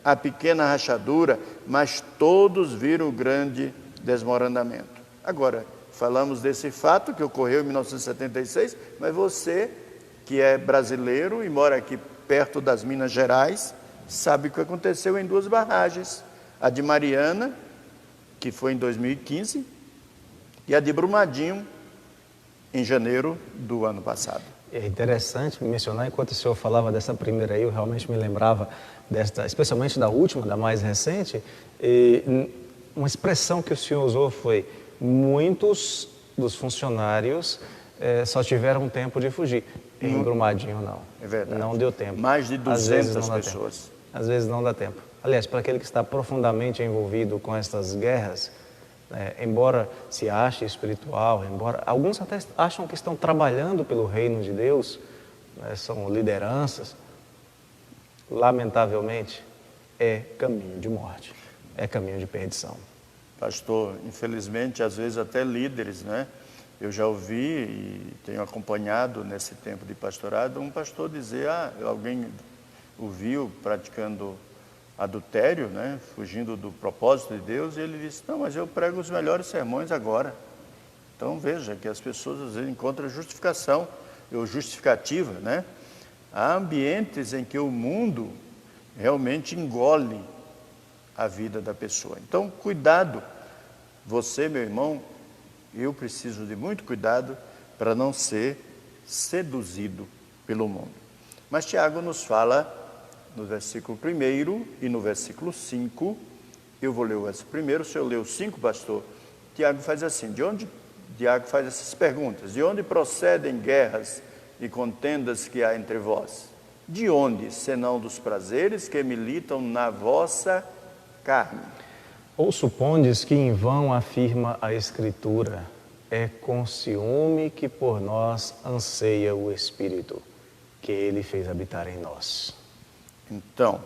a pequena rachadura, mas todos viram o grande desmoronamento. Agora, falamos desse fato que ocorreu em 1976, mas você, que é brasileiro e mora aqui perto das Minas Gerais, sabe o que aconteceu em 2 barragens. A de Mariana, que foi em 2015, e a de Brumadinho, em janeiro do ano passado. É interessante mencionar, enquanto o senhor falava dessa primeira aí, eu realmente me lembrava desta, especialmente da última, da mais recente, e uma expressão que o senhor usou foi: muitos dos funcionários só tiveram tempo de fugir. Em Brumadinho, não. É verdade. Não deu tempo. Mais de 200 pessoas. Às vezes não dá tempo. Aliás, para aquele que está profundamente envolvido com estas guerras, embora se ache espiritual, embora alguns até acham que estão trabalhando pelo reino de Deus, são lideranças, lamentavelmente, é caminho de morte, é caminho de perdição. Pastor, infelizmente, às vezes até líderes, né? Eu já ouvi e tenho acompanhado nesse tempo de pastorado um pastor dizer: alguém o viu praticando adultério, né? Fugindo do propósito de Deus, e ele disse: não, mas eu prego os melhores sermões agora. Então veja que as pessoas às vezes encontram justificação, ou justificativa, né? Há ambientes em que o mundo realmente engole a vida da pessoa. Então, cuidado. Você, meu irmão, eu preciso de muito cuidado para não ser seduzido pelo mundo. Mas Tiago nos fala no versículo 1 e no versículo 5. Eu vou ler o versículo 1, o senhor leu o 5, pastor. Tiago faz assim: de onde Tiago faz essas perguntas. De onde procedem guerras e contendas que há entre vós? De onde, senão dos prazeres que militam na vossa carne? Ou supondes que em vão afirma a Escritura, é com ciúme que por nós anseia o Espírito, que Ele fez habitar em nós. Então,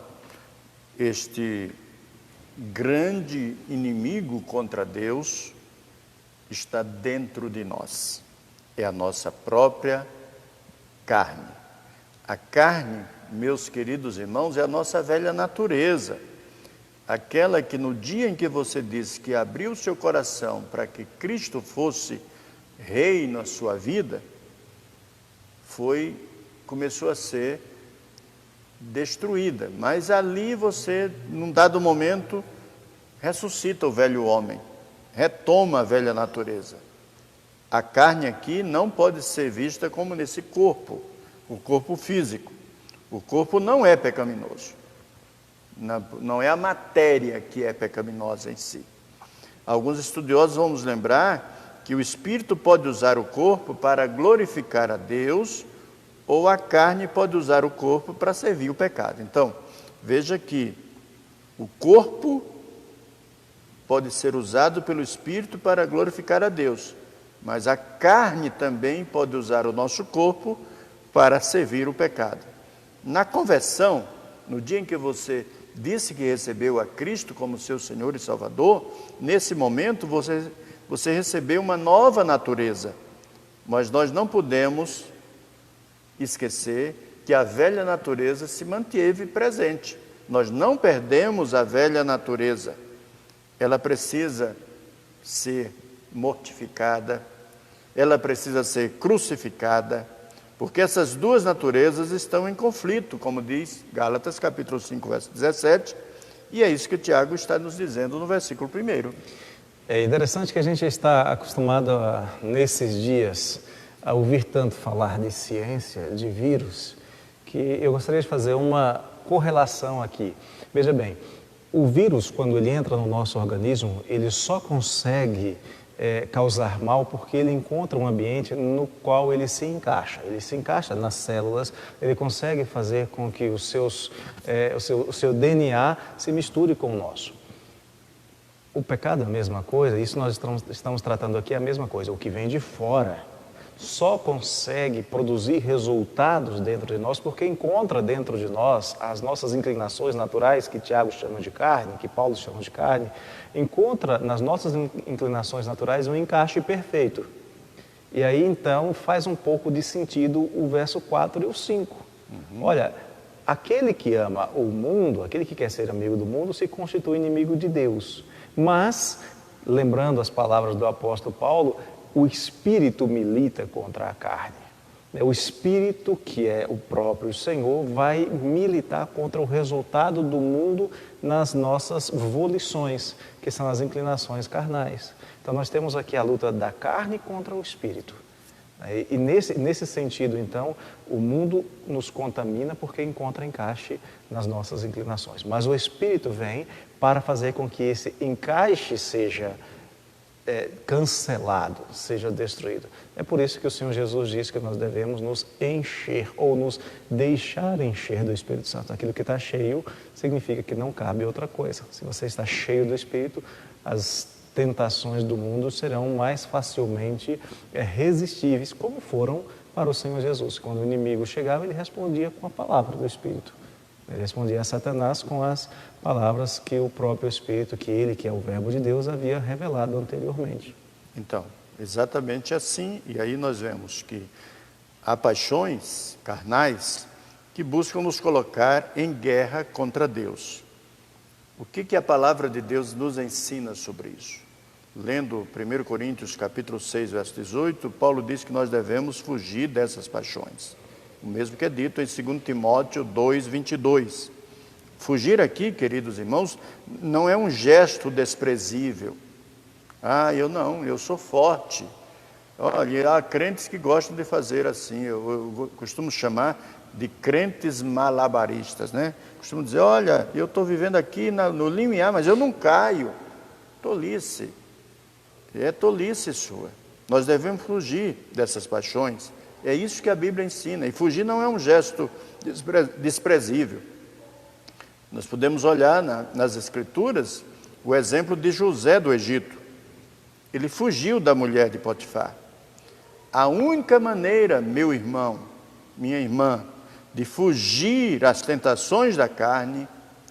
este grande inimigo contra Deus está dentro de nós. É a nossa própria carne. A carne, meus queridos irmãos, é a nossa velha natureza. Aquela que no dia em que você disse que abriu seu coração para que Cristo fosse rei na sua vida, começou a ser destruída. Mas ali você, num dado momento, ressuscita o velho homem, retoma a velha natureza. A carne aqui não pode ser vista como nesse corpo, o corpo físico. O corpo não é pecaminoso. Não é a matéria que é pecaminosa em si. Alguns estudiosos vão nos lembrar que o espírito pode usar o corpo para glorificar a Deus, ou a carne pode usar o corpo para servir o pecado. Então, veja que o corpo pode ser usado pelo espírito para glorificar a Deus, mas a carne também pode usar o nosso corpo para servir o pecado. Na conversão, no dia em que você disse que recebeu a Cristo como seu Senhor e Salvador, nesse momento você recebeu uma nova natureza. Mas nós não podemos esquecer que a velha natureza se manteve presente. Nós não perdemos a velha natureza. Ela precisa ser mortificada, ela precisa ser crucificada, porque essas duas naturezas estão em conflito, como diz Gálatas capítulo 5, verso 17, e é isso que Tiago está nos dizendo no versículo 1. É interessante que a gente está acostumado nesses dias a ouvir tanto falar de ciência, de vírus, que eu gostaria de fazer uma correlação aqui. Veja bem, o vírus, quando ele entra no nosso organismo, ele só consegue causar mal porque ele encontra um ambiente no qual ele se encaixa nas células, ele consegue fazer com que o seu DNA se misture com o nosso. O pecado é a mesma coisa, isso nós estamos tratando aqui é a mesma coisa, o que vem de fora só consegue produzir resultados dentro de nós porque encontra dentro de nós as nossas inclinações naturais, que Tiago chama de carne, que Paulo chama de carne, encontra nas nossas inclinações naturais um encaixe perfeito. E aí então faz um pouco de sentido o verso 4 e o 5. Olha, aquele que ama o mundo, aquele que quer ser amigo do mundo, se constitui inimigo de Deus. Mas, lembrando as palavras do apóstolo Paulo, o Espírito milita contra a carne. O Espírito, que é o próprio Senhor, vai militar contra o resultado do mundo nas nossas volições, que são as inclinações carnais. Então, nós temos aqui a luta da carne contra o Espírito. E nesse sentido, então, o mundo nos contamina porque encontra encaixe nas nossas inclinações. Mas o Espírito vem para fazer com que esse encaixe seja cancelado, seja destruído. É por isso que o Senhor Jesus diz que nós devemos nos encher ou nos deixar encher do Espírito Santo. Aquilo que está cheio significa que não cabe outra coisa. Se você está cheio do Espírito, as tentações do mundo serão mais facilmente resistíveis, como foram para o Senhor Jesus. Quando o inimigo chegava, ele respondia com a palavra do Espírito. Ele respondia a Satanás com as palavras que o próprio Espírito, que ele, que é o Verbo de Deus, havia revelado anteriormente. Então, exatamente assim, e aí nós vemos que há paixões carnais que buscam nos colocar em guerra contra Deus. O que a palavra de Deus nos ensina sobre isso? Lendo 1 Coríntios capítulo 6, verso 18, Paulo diz que nós devemos fugir dessas paixões. O mesmo que é dito em 2 Timóteo 2, 22. Fugir aqui, queridos irmãos, não é um gesto desprezível. Eu sou forte. Olha, há crentes que gostam de fazer assim, eu costumo chamar de crentes malabaristas, né? Costumo dizer, olha, eu estou vivendo aqui no limiar, mas eu não caio. Tolice. É tolice sua. Nós devemos fugir dessas paixões. É isso que a Bíblia ensina. E fugir não é um gesto desprezível. Nós podemos olhar nas Escrituras o exemplo de José do Egito. Ele fugiu da mulher de Potifar. A única maneira, meu irmão, minha irmã, de fugir às tentações da carne,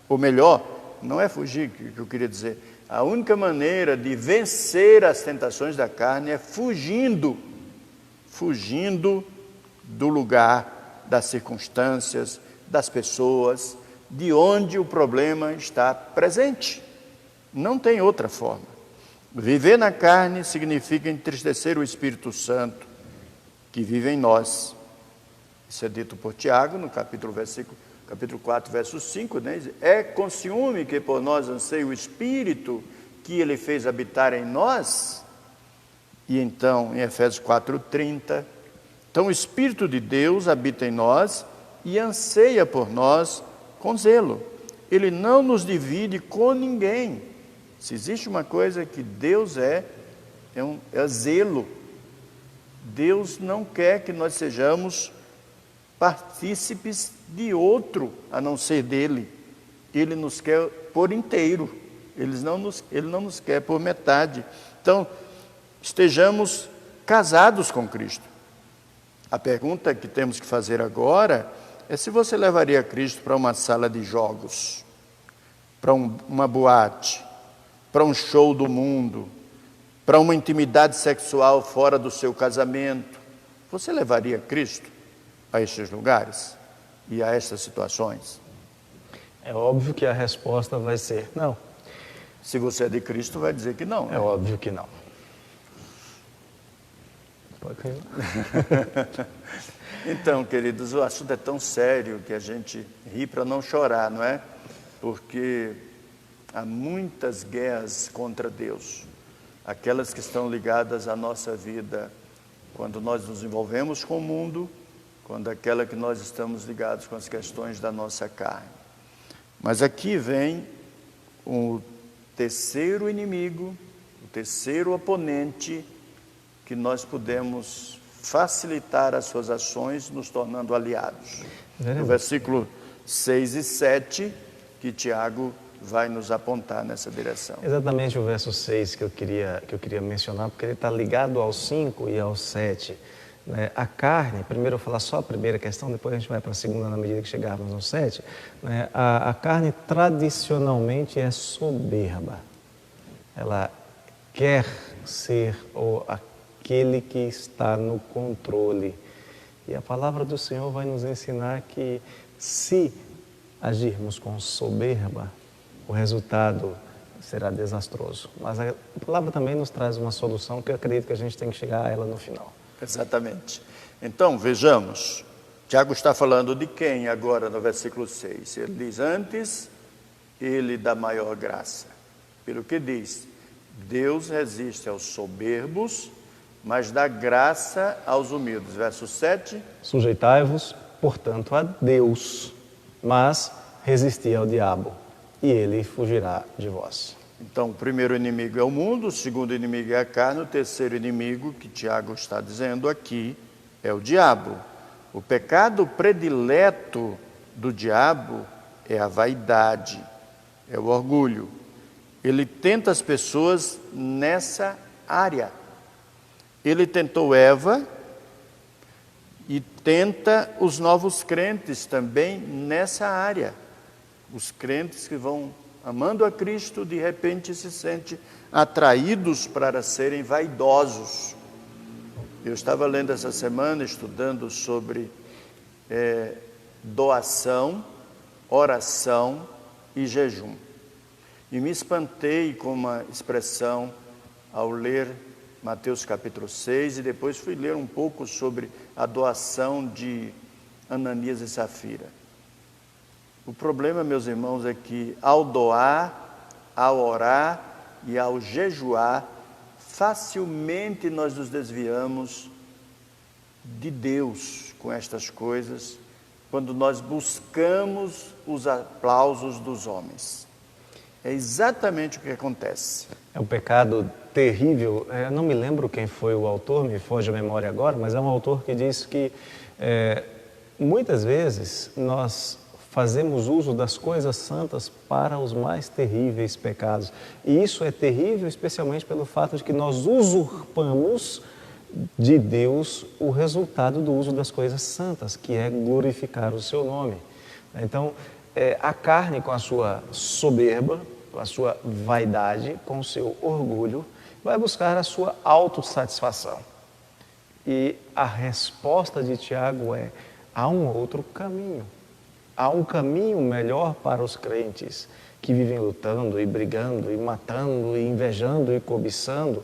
ou melhor, não é fugir que eu queria dizer, a única maneira de vencer as tentações da carne é fugindo do lugar, das circunstâncias, das pessoas, de onde o problema está presente. Não tem outra forma. Viver na carne significa entristecer o Espírito Santo que vive em nós. Isso é dito por Tiago no capítulo 4, verso 5, né? É com ciúme que por nós anseia o Espírito que Ele fez habitar em nós. E então, em Efésios 4:30, então o Espírito de Deus habita em nós e anseia por nós com zelo. Ele não nos divide com ninguém. Se existe uma coisa que Deus é zelo. Deus não quer que nós sejamos partícipes de outro, a não ser dele. Ele nos quer por inteiro. Ele não nos quer por metade. Então, estejamos casados com Cristo. A pergunta que temos que fazer agora é se você levaria Cristo para uma sala de jogos, para uma boate, para um show do mundo, para uma intimidade sexual fora do seu casamento. Você levaria Cristo a estes lugares e a estas situações? É óbvio que a resposta vai ser não. Se você é de Cristo, vai dizer que não. É óbvio que não. Pode cair. Então, queridos, o assunto é tão sério que a gente ri para não chorar, não é? Porque há muitas guerras contra Deus. Aquelas que estão ligadas à nossa vida quando nós nos envolvemos com o mundo, quando aquela que nós estamos ligados com as questões da nossa carne. Mas aqui vem o terceiro inimigo, o terceiro oponente, que nós podemos facilitar as suas ações, nos tornando aliados. No versículo 6 e 7, que Tiago vai nos apontar nessa direção. Exatamente o verso 6 que eu queria mencionar, porque ele está ligado ao 5 e ao 7. Né? A carne, primeiro eu vou falar só a primeira questão, depois a gente vai para a segunda na medida que chegarmos no 7. Né? A carne tradicionalmente é soberba. Ela quer ser aquele que está no controle. E a palavra do Senhor vai nos ensinar que se agirmos com soberba, o resultado será desastroso. Mas a palavra também nos traz uma solução que eu acredito que a gente tem que chegar a ela no final. Exatamente. Então, vejamos. Tiago está falando de quem agora no versículo 6? Ele diz, antes, ele dá maior graça. Pelo que diz, Deus resiste aos soberbos, mas dá graça aos humildes. Verso 7. Sujeitai-vos, portanto, a Deus, mas resisti ao diabo, e ele fugirá de vós. Então, o primeiro inimigo é o mundo, o segundo inimigo é a carne, o terceiro inimigo, que Tiago está dizendo aqui, é o diabo. O pecado predileto do diabo é a vaidade, é o orgulho. Ele tenta as pessoas nessa área. Ele tentou Eva e tenta os novos crentes também nessa área. Os crentes que vão amando a Cristo, de repente se sentem atraídos para serem vaidosos. Eu estava lendo essa semana, estudando sobre doação, oração e jejum. E me espantei com uma expressão ao ler Mateus capítulo 6 e depois fui ler um pouco sobre a doação de Ananias e Safira. O problema, meus irmãos, é que ao doar, ao orar e ao jejuar, facilmente nós nos desviamos de Deus com estas coisas, quando nós buscamos os aplausos dos homens. É exatamente o que acontece. É um pecado terrível. Eu não me lembro quem foi o autor, me foge a memória agora, mas é um autor que diz que muitas vezes nós fazemos uso das coisas santas para os mais terríveis pecados. E isso é terrível especialmente pelo fato de que nós usurpamos de Deus o resultado do uso das coisas santas, que é glorificar o seu nome. Então, a carne com a sua soberba, com a sua vaidade, com o seu orgulho, vai buscar a sua autossatisfação. E a resposta de Tiago é: há um outro caminho. Há um caminho melhor para os crentes que vivem lutando e brigando e matando e invejando e cobiçando.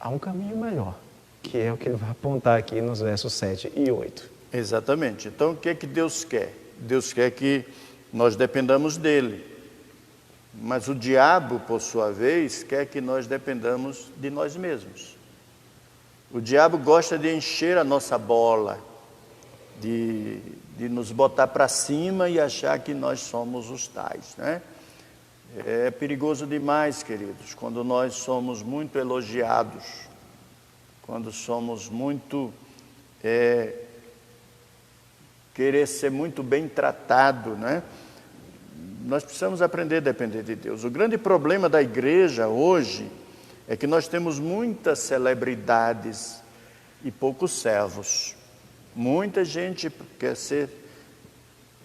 Há um caminho melhor, que é o que ele vai apontar aqui nos versos 7 e 8. Exatamente. Então, o que é que Deus quer? Deus quer que nós dependamos dele. Mas o diabo, por sua vez, quer que nós dependamos de nós mesmos. O diabo gosta de encher a nossa bola, de nos botar para cima e achar que nós somos os tais, né? É perigoso demais, queridos, quando nós somos muito elogiados, quando somos muito querer ser muito bem tratado, né? Nós precisamos aprender a depender de Deus. O grande problema da igreja hoje é que nós temos muitas celebridades e poucos servos. Muita gente quer ser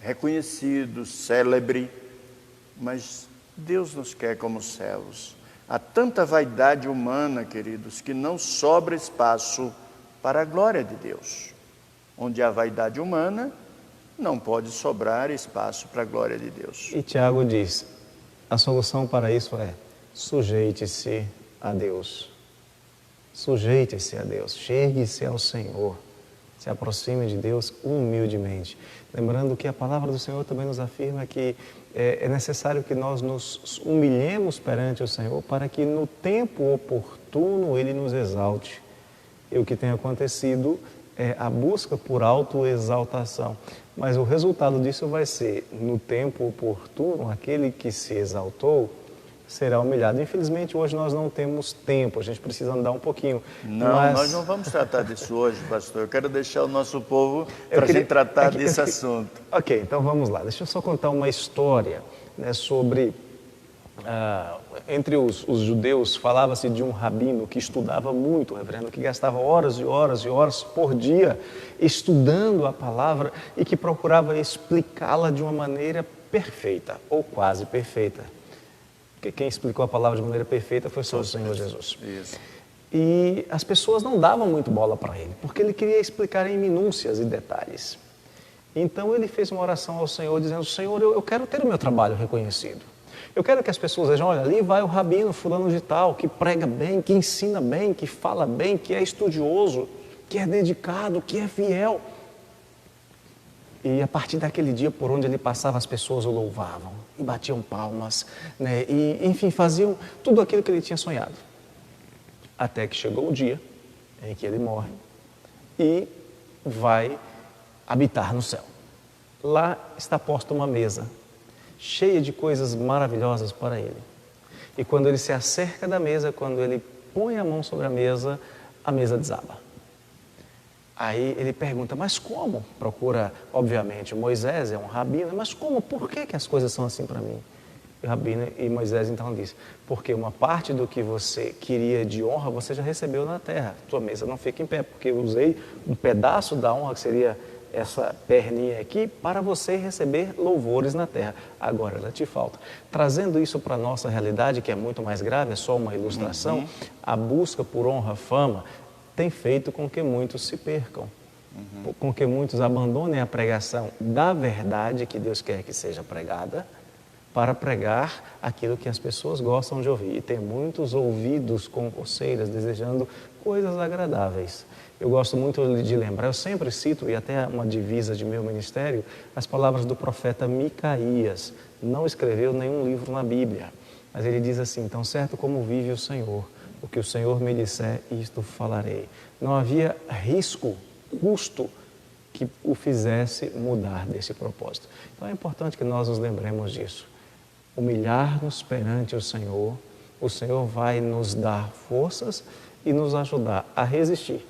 reconhecido, célebre, mas Deus nos quer como servos. Há tanta vaidade humana, queridos, que não sobra espaço para a glória de Deus. Onde há vaidade humana, não pode sobrar espaço para a glória de Deus. E Tiago diz, a solução para isso é: sujeite-se a Deus. Sujeite-se a Deus, chegue-se ao Senhor, se aproxime de Deus humildemente. Lembrando que a palavra do Senhor também nos afirma que é necessário que nós nos humilhemos perante o Senhor para que no tempo oportuno Ele nos exalte. E o que tem acontecido é a busca por autoexaltação. Mas o resultado disso vai ser, no tempo oportuno, aquele que se exaltou será humilhado. Infelizmente, hoje nós não temos tempo, a gente precisa andar um pouquinho. Não, nós não vamos tratar disso hoje, pastor. Eu quero deixar o nosso povo para a gente tratar desse assunto. Ok, então vamos lá. Deixa eu só contar uma história, né, sobre... entre os judeus, falava-se de um rabino que estudava muito, reverendo, que gastava horas e horas e horas por dia estudando a palavra e que procurava explicá-la de uma maneira perfeita, ou quase perfeita. Porque quem explicou a palavra de maneira perfeita foi só o Senhor Jesus. Isso. E as pessoas não davam muito bola para ele, porque ele queria explicar em minúcias e detalhes. Então ele fez uma oração ao Senhor, dizendo: Senhor, eu quero ter o meu trabalho reconhecido. Eu quero que as pessoas vejam: olha, ali vai o rabino fulano de tal, que prega bem, que ensina bem, que fala bem, que é estudioso, que é dedicado, que é fiel. E a partir daquele dia, por onde ele passava, as pessoas o louvavam e batiam palmas, né? E, enfim, faziam tudo aquilo que ele tinha sonhado. Até que chegou o dia em que ele morre e vai habitar no céu. Lá está posta uma mesa cheia de coisas maravilhosas para ele. E quando ele se acerca da mesa, quando ele põe a mão sobre a mesa desaba. Aí ele pergunta: mas como? Procura, obviamente, Moisés, é um rabino, mas como? Por que as coisas são assim para mim? E o rabino e Moisés então diz: porque uma parte do que você queria de honra, você já recebeu na terra. Tua mesa não fica em pé, porque eu usei um pedaço da honra, que seria essa perninha aqui, para você receber louvores na terra. Agora ela te falta. Trazendo isso para a nossa realidade, que é muito mais grave, é só uma ilustração, a busca por honra, fama, tem feito com que muitos se percam, com que muitos abandonem a pregação da verdade que Deus quer que seja pregada, para pregar aquilo que as pessoas gostam de ouvir. E tem muitos ouvidos com coceiras, desejando coisas agradáveis. Eu gosto muito de lembrar, eu sempre cito, e até uma divisa de meu ministério, as palavras do profeta Micaías. Não escreveu nenhum livro na Bíblia, mas ele diz assim: tão certo como vive o Senhor, o que o Senhor me disser, isto falarei. Não havia risco, custo que o fizesse mudar desse propósito. Então é importante que nós nos lembremos disso. humilhar-nos perante o Senhor vai nos dar forças e nos ajudar a resistir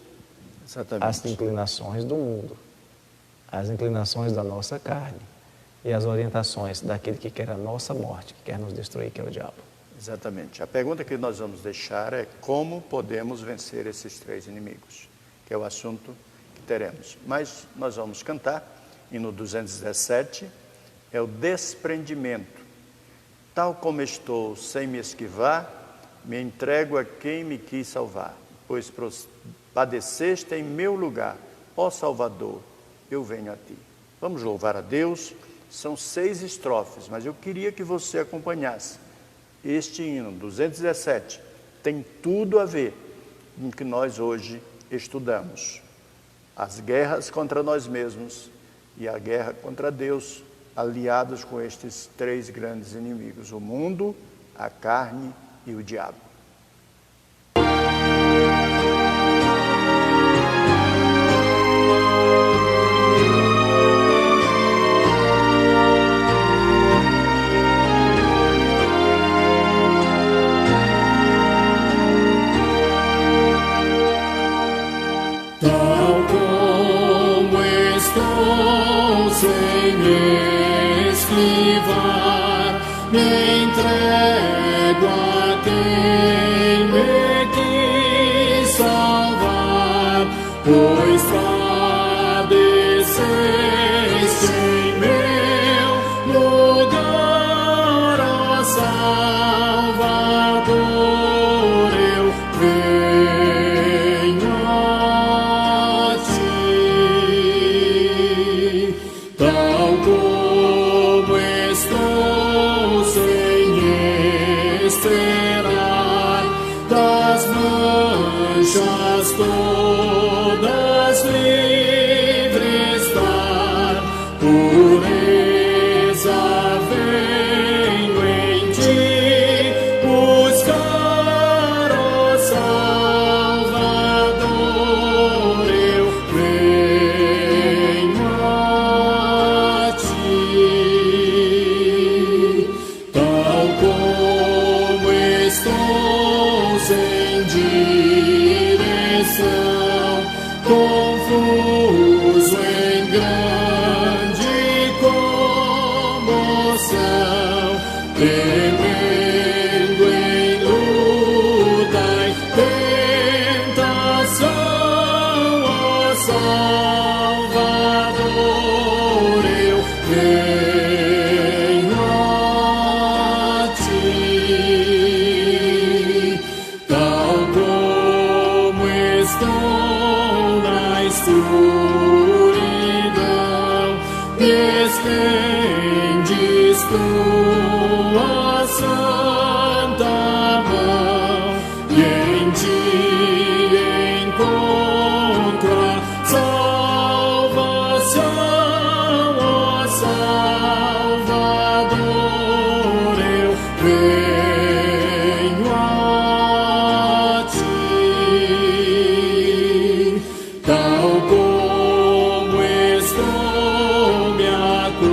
às Exatamente. inclinações do mundo, às inclinações da nossa carne e às orientações daquele que quer a nossa morte, que quer nos destruir, que é o diabo. Exatamente. A pergunta que nós vamos deixar é como podemos vencer esses três inimigos, que é o assunto que teremos. Mas nós vamos cantar, e no 217 é o desprendimento. Tal como estou, sem me esquivar, me entrego a quem me quis salvar, pois padeceste em meu lugar, ó Salvador, eu venho a ti. Vamos louvar a Deus. São 6 estrofes, mas eu queria que você acompanhasse. Este hino, 217, tem tudo a ver com o que nós hoje estudamos. As guerras contra nós mesmos e a guerra contra Deus, aliados com estes 3 grandes inimigos: o mundo, a carne e o diabo. Tal como estou sem esquivar, me entrego a quem me quis salvar, pois padeceste em meu lugar, ó Salvador, eu venho a ti. Tal como estou sem esperar, das manchas todas livre estar, pureza venho em ti buscar, ó Salvador, eu venho a ti. Tal como estou sem direção, confuso em grande comoção, tremendo em luta e tentação, ó Salvador, eu venho a ti. Tal como estou na escuridão, me estendes tua santa mão, e em ti encontro a salvação, ó Salvador, eu venho a ti. Tal como estou, me acolherás,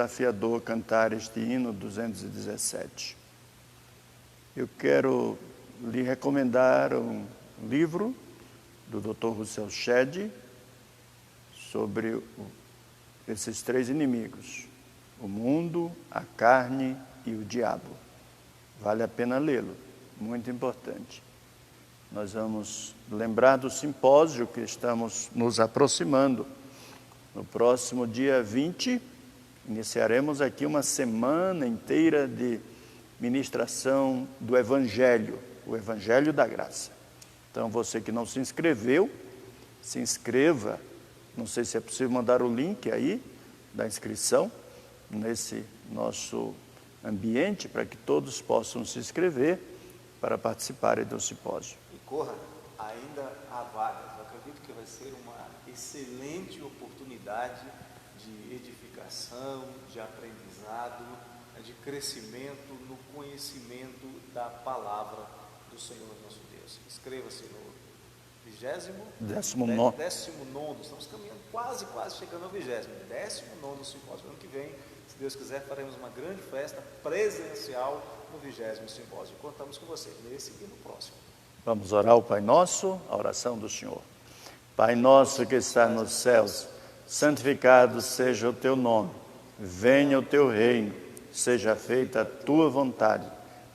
desafiador cantar este hino 217. Eu quero lhe recomendar um livro do Dr. Russell Shedd sobre esses três inimigos: o mundo, a carne e o diabo. Vale a pena lê-lo, muito importante. Nós vamos lembrar do simpósio que estamos nos aproximando. No próximo dia 20, iniciaremos aqui uma semana inteira de ministração do Evangelho, o Evangelho da Graça. Então, você que não se inscreveu, se inscreva. Não sei se é possível mandar o link aí da inscrição nesse nosso ambiente para que todos possam se inscrever para participarem do simpósio. E corra, ainda há vagas. Eu acredito que vai ser uma excelente oportunidade de edificação, de aprendizado, de crescimento no conhecimento da palavra do Senhor nosso Deus. Inscreva-se no 19º, estamos caminhando quase chegando ao 19º simpósio. Ano que vem, se Deus quiser, faremos uma grande festa presencial no 20º simpósio. Contamos com você nesse e no próximo. Vamos orar o Pai Nosso, a oração do Senhor. Pai nosso que está nos céus, santificado seja o teu nome. Venha o teu reino, seja feita a tua vontade,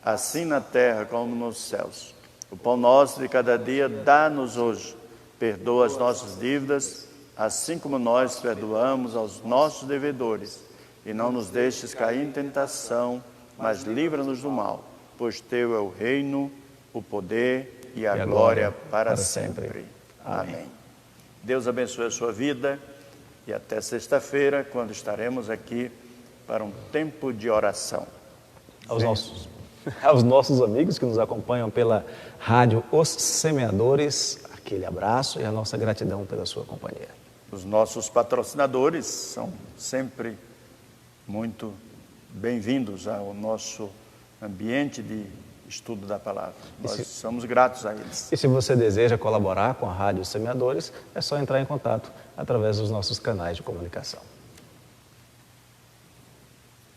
assim na terra como nos céus. O pão nosso de cada dia dá-nos hoje. Perdoa as nossas dívidas, assim como nós perdoamos aos nossos devedores. E não nos deixes cair em tentação, mas livra-nos do mal. Pois teu é o reino, o poder e a glória para sempre. Amém. Deus abençoe a sua vida e até sexta-feira, quando estaremos aqui para um tempo de oração. Aos nossos amigos que nos acompanham pela rádio Os Semeadores, aquele abraço e a nossa gratidão pela sua companhia. Os nossos patrocinadores são sempre muito bem-vindos ao nosso ambiente de estudo da palavra. Nós somos gratos a eles. E se você deseja colaborar com a rádio Os Semeadores, é só entrar em contato através dos nossos canais de comunicação.